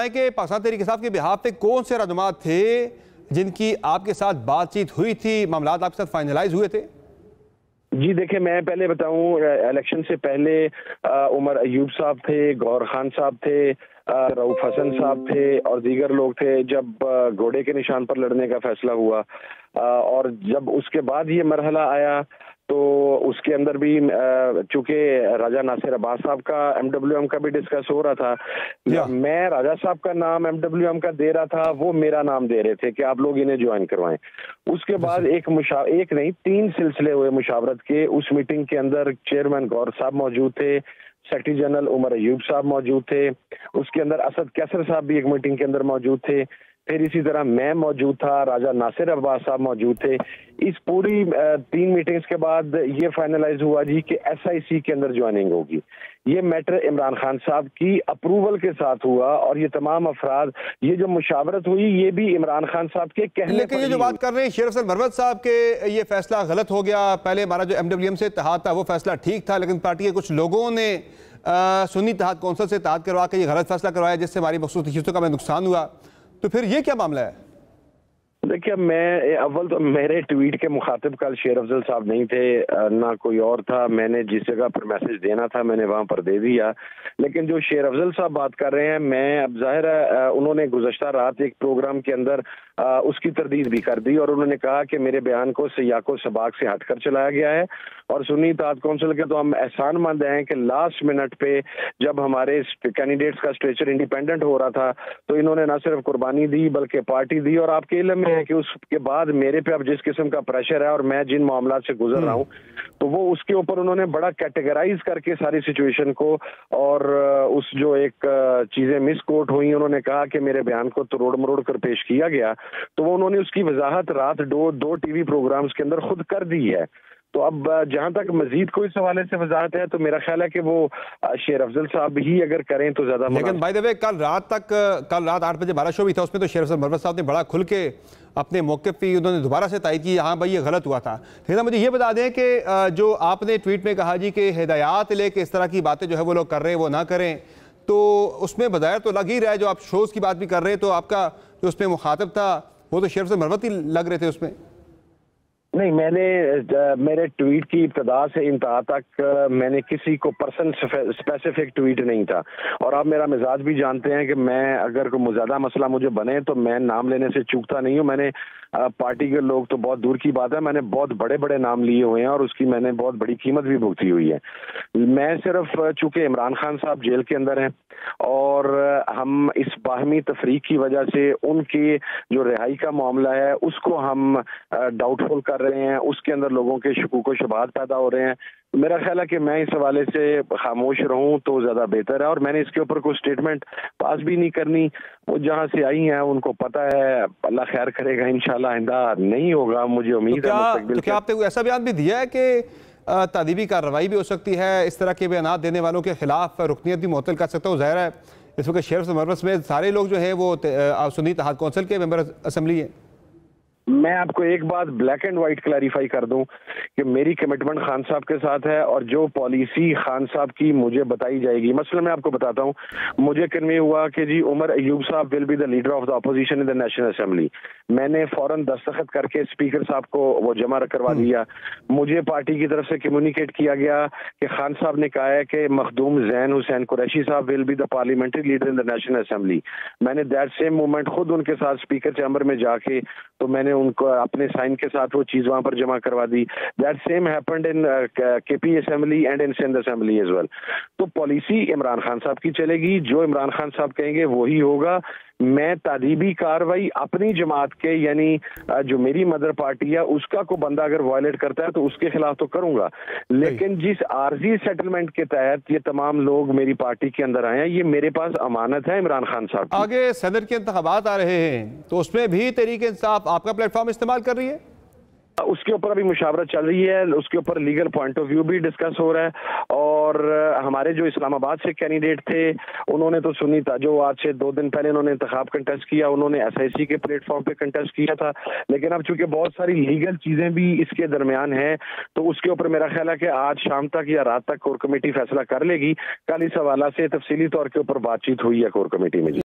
बताएं कि पाकिस्तान तहरीक इंसाफ के बिहाफ पे कौन से रहनुमा थे जिनकी आपके साथ बातचीत हुई थी, मामला आपके साथ फाइनलाइज हुए थे? जी देखिए, मैं पहले बताऊं, इलेक्शन से पहले उमर अयूब साहब थे, गौहर खान साहब थे, रऊफ हसन साहब थे और दीगर लोग थे जब घोड़े के निशान पर लड़ने का फैसला हुआ। और जब उसके बाद ये मरहला आया तो उसके अंदर भी चूंकि राजा नासिर अब्बास साहब का एमडब्ल्यूएम का भी डिस्कस हो रहा था, मैं राजा साहब का नाम एमडब्ल्यूएम का दे रहा था, वो मेरा नाम दे रहे थे कि आप लोग इन्हें ज्वाइन करवाएं। उसके बाद एक नहीं 3 सिलसिले हुए मुशावरत के। उस मीटिंग के अंदर चेयरमैन गौहर साहब मौजूद थे, सेक्रेटरी जनरल उमर अयूब साहब मौजूद थे, उसके अंदर असद कैसर साहब भी एक मीटिंग के अंदर मौजूद थे, फिर इसी तरह मैं मौजूद था, राजा नासिर अब्बास साहब मौजूद थे। इस पूरी 3 मीटिंग्स के बाद ये फाइनलाइज हुआ जी कि एसआईसी के अंदर ज्वाइनिंग होगी। ये मैटर इमरान खान साहब की अप्रूवल के साथ हुआ और ये तमाम अफराद, ये जो मुशावरत हुई ये भी इमरान खान साहब के कहने लेकिन ये जो बात कर रहे हैं शेर अफजल मरवत साहब के, ये फैसला गलत हो गया, पहले हमारा जो एमडब्ल्यूएम से इत्तेहाद था वो फैसला ठीक था, लेकिन पार्टी के कुछ लोगों ने सुन्नी इत्तेहाद कौंसिल से इत्तेहाद करवा के ये गलत फैसला करवाया जिससे हमारी मखसूस हिस्सों का नुकसान हुआ। तो फिर ये क्या मामला है? देखिए, मैं अव्वल तो मेरे ट्वीट के मुखातिब कल शेर अफजल साहब नहीं थे, ना कोई और था। मैंने जिस जगह पर मैसेज देना था मैंने वहां पर दे दिया। लेकिन जो शेर अफजल साहब बात कर रहे हैं, मैं अब जाहिर है उन्होंने गुज़श्ता रात एक प्रोग्राम के अंदर उसकी तरदीद भी कर दी और उन्होंने कहा कि मेरे बयान को सियाको सबाक से हटकर चलाया गया है और सुन्नी इत्तेहाद कौंसिल के तो हम एहसानमंद हैं कि लास्ट मिनट पे जब हमारे कैंडिडेट्स का स्ट्रेचर इंडिपेंडेंट हो रहा था तो इन्होंने ना सिर्फ कुर्बानी दी बल्कि पार्टी दी। और आपके इल्म में है कि उसके बाद मेरे पे अब जिस किस्म का प्रेशर है और मैं जिन मामला से गुजर रहा हूँ तो वो उसके ऊपर उन्होंने बड़ा कैटेगराइज करके सारी सिचुएशन को और उस जो एक चीजें मिस कोट हुई, उन्होंने कहा कि मेरे बयान को तोड़ मरोड़ कर पेश किया गया, तो वो उन्होंने उसकी वजाहत रात दो टीवी प्रोग्राम्स के अंदर खुद कर दी है। तो अब जहां तक मजीद कोई सवाल से वजाहत है तो मेरा ख्याल है कि वो शेर अफजल साहब ही अगर करें तो ज्यादा। लेकिन बाय द वे कल रात 8 बजे 12 शो भी था, उसमें तो शेर अफजल मरवत साहब ने बड़ा खुल के अपने मौके पे उन्होंने दोबारा से तायद की, हाँ भाई ये गलत हुआ था। लेकिन मुझे ये बता दें कि जो आपने ट्वीट में कहा जी कि हिदायत लेके इस तरह की बातें जो है वो लोग कर रहे हैं वो ना करें, तो उसमें बजाय तो लग ही रहा है, जो आप शोज़ की बात भी कर रहे हैं तो आपका जो उसमें मुखातब था वो तो शेर अफजल मरवत ही लग रहे थे उसमें। नहीं, मेरे ट्वीट की इब्तदा से इंतहा तक मैंने किसी को पर्सन स्पेसिफिक ट्वीट नहीं था। और आप मेरा मिजाज भी जानते हैं कि मैं अगर कोई ज़्यादा मसला मुझे बने तो मैं नाम लेने से चूकता नहीं हूँ। मैंने पार्टी के लोग तो बहुत दूर की बात है, मैंने बहुत बड़े बड़े नाम लिए हुए हैं और उसकी मैंने बहुत बड़ी कीमत भी भुगती हुई है। मैं सिर्फ चूंकि इमरान खान साहब जेल के अंदर हैं और हम इस बाहमी तफरीक की वजह से उनकी जो रिहाई का मामला है उसको हम डाउटफुल कर रहे हैं, उसके अंदर लोगों के शकूक व शुबहात पैदा हो रहे हैं। मेरा ख्याल है कि मैं इस हवाले से खामोश रहूं तो ज़्यादा बेहतर है और मैंने इसके ऊपर कोई स्टेटमेंट पास भी नहीं करनी। वो जहां से आई हैं उनको पता है, अल्लाह खैर करेगा, इंशाल्लाह आइंदा नहीं होगा, मुझे उम्मीद है। तो क्या आपने कोई ऐसा बयान भी दिया है कि तादीबी कार्रवाई भी हो सकती है, इस तरह के बयान देने वालों के खिलाफ रुकनीत भी मुअत्तल कर सकता हूँ? ज़ाहिर है इस वक्त शेर अफजल मरवत में सारे लोग जो है वो सुन्नी इत्तेहाद कौंसिल के मेंबर असम्बली हैं। मैं आपको एक बात ब्लैक एंड व्हाइट क्लैरिफाई कर दूं कि मेरी कमिटमेंट खान साहब के साथ है और जो पॉलिसी खान साहब की मुझे बताई जाएगी। मसलन मैं आपको बताता हूं, मुझे कन्वे हुआ कि जी उमर अयूब साहब will be the leader of the opposition in the national assembly. मैंने फौरन दस्तखत करके स्पीकर साहब को वो जमा करवा दिया। मुझे पार्टी की तरफ से कम्युनिकेट किया गया कि खान साहब ने कहा है कि मखदूम जैन हुसैन कुरैशी साहब will be the parliamentary leader in the national assembly. मैंने दैट सेम मोमेंट खुद उनके साथ स्पीकर चैम्बर में जाके तो मैंने उनको अपने साइन के साथ वो चीज वहां पर जमा करवा दी। That same happened in KP assembly and in Sindh assembly as well. तो पॉलिसी इमरान खान साहब की चलेगी, जो इमरान खान साहब कहेंगे वही होगा। मैं तादीबी कार्रवाई अपनी जमात के यानी जो मेरी मदर पार्टी है उसका को बंदा अगर वायलेट करता है तो उसके खिलाफ तो करूंगा, लेकिन जिस आर्जी सेटलमेंट के तहत ये तमाम लोग मेरी पार्टी के अंदर आए हैं ये मेरे पास अमानत है इमरान खान साहब की। आगे सदर के इंतखाबात आ रहे हैं तो उसमें भी तहरीक इंसाफ आपका प्लेटफॉर्म इस्तेमाल कर रही है? उसके ऊपर अभी मुशावरत चल रही है, उसके ऊपर लीगल पॉइंट ऑफ व्यू भी डिस्कस हो रहा है। और हमारे जो इस्लामाबाद से कैंडिडेट थे उन्होंने तो सुनी था, जो आज से 2 दिन पहले उन्होंने इंतखाब कंटेस्ट किया, उन्होंने एसआईसी के प्लेटफॉर्म पे कंटेस्ट किया था। लेकिन अब चूंकि बहुत सारी लीगल चीजें भी इसके दरमियान हैं तो उसके ऊपर मेरा ख्याल है कि आज शाम तक या रात तक कोर कमेटी फैसला कर लेगी। कल इस हवाला से तफसीली तौर के ऊपर बातचीत हुई है कोर कमेटी में।